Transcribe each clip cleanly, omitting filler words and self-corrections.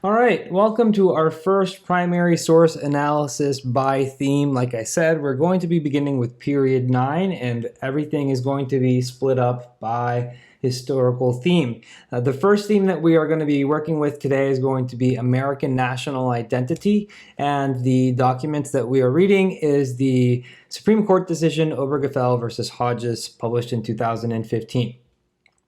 All right, welcome to our first primary source analysis by theme. Like I said, we're going to be beginning with period 9, and everything is going to be split up by historical theme. The first theme that we are going to be working with today is going to be American national identity, and the document that we are reading is the Supreme Court decision Obergefell versus Hodges, published in 2015.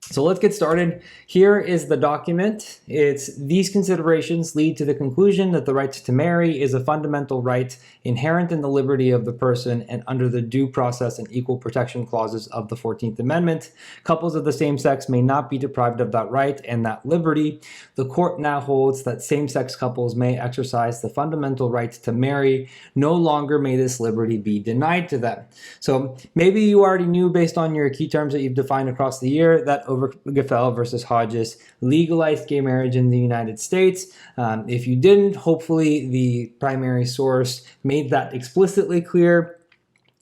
So let's get started. Here is the document. It's these considerations lead to the conclusion that the right to marry is a fundamental right inherent in the liberty of the person and under the due process and equal protection clauses of the 14th Amendment. Couples of the same sex may not be deprived of that right and that liberty. The court now holds that same-sex couples may exercise the fundamental right to marry. No longer may this liberty be denied to them. So maybe you already knew, based on your key terms that you've defined across the year, that Obergefell versus Hodges legalized gay marriage in the United States. If you didn't, hopefully the primary source made that explicitly clear.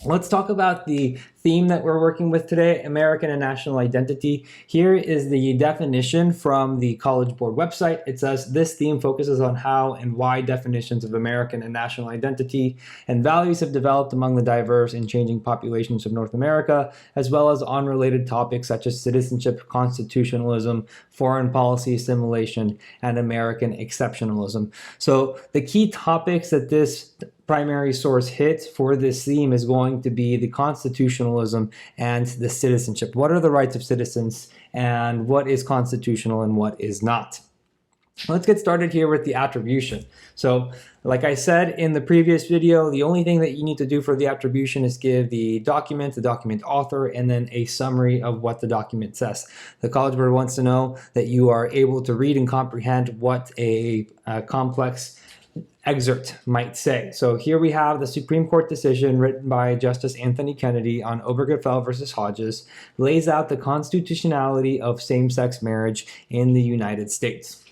Let's talk about the theme that we're working with today, American and national identity. Here is the definition from the College Board website. It says, this theme focuses on how and why definitions of American and national identity and values have developed among the diverse and changing populations of North America, as well as on related topics such as citizenship, constitutionalism, foreign policy assimilation, and American exceptionalism. So the key topics that this primary source hits for this theme is going to be the constitutionalism and the citizenship. What are the rights of citizens and what is constitutional and what is not? Let's get started here with the attribution. So like I said in the previous video, the only thing that you need to do for the attribution is give the document author, and then a summary of what the document says. The College Board wants to know that you are able to read and comprehend what a complex excerpt might say. So here we have the Supreme Court decision written by Justice Anthony Kennedy on Obergefell versus Hodges, lays out the constitutionality of same-sex marriage in the United States.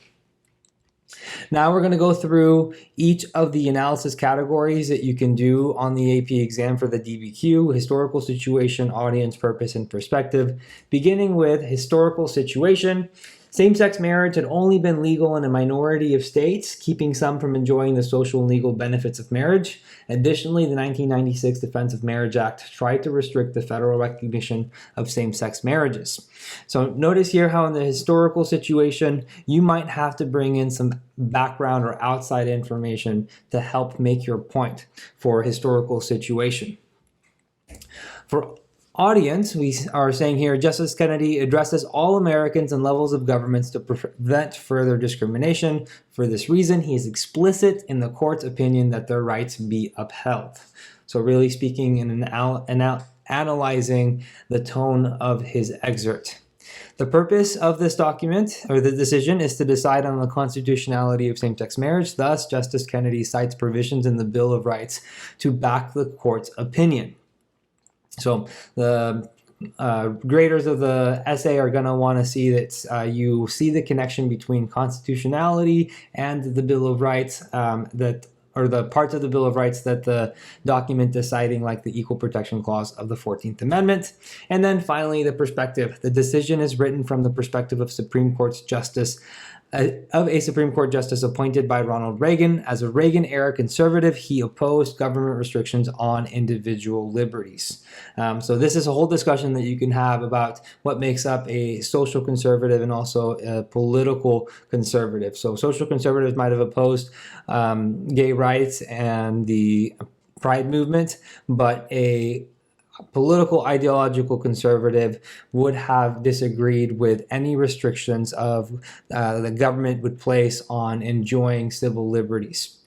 Now we're going to go through each of the analysis categories that you can do on the AP exam for the DBQ: historical situation, audience, purpose, and perspective. Beginning with historical situation. Same-sex marriage had only been legal in a minority of states, keeping some from enjoying the social and legal benefits of marriage. Additionally, the 1996 Defense of Marriage Act tried to restrict the federal recognition of same-sex marriages. So notice here how in the historical situation, you might have to bring in some background or outside information to help make your point for historical situation. For audience, we are saying here, Justice Kennedy addresses all Americans and levels of governments to prevent further discrimination. For this reason, he is explicit in the court's opinion that their rights be upheld. So really speaking and analyzing the tone of his excerpt. The purpose of this document, or the decision, is to decide on the constitutionality of same-sex marriage. Thus, Justice Kennedy cites provisions in the Bill of Rights to back the court's opinion. So the graders of the essay are going to want to see that you see the connection between constitutionality and the Bill of Rights, or the parts of the Bill of Rights that the document is citing, like the Equal Protection Clause of the 14th Amendment. And then finally, the perspective. The decision is written from the perspective of Supreme Court Justice appointed by Ronald Reagan. As a Reagan-era conservative, he opposed government restrictions on individual liberties. So this is a whole discussion that you can have about what makes up a social conservative and also a political conservative. So social conservatives might have opposed gay rights and the Pride movement, but a political ideological conservative would have disagreed with any restrictions of the government would place on enjoying civil liberties.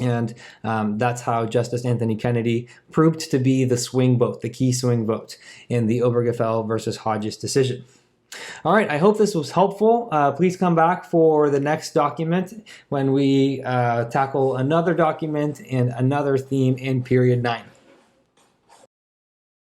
And that's how Justice Anthony Kennedy proved to be the swing vote, the key swing vote in the Obergefell versus Hodges decision. All right, I hope this was helpful. Please come back for the next document when we tackle another document and another theme in period 9.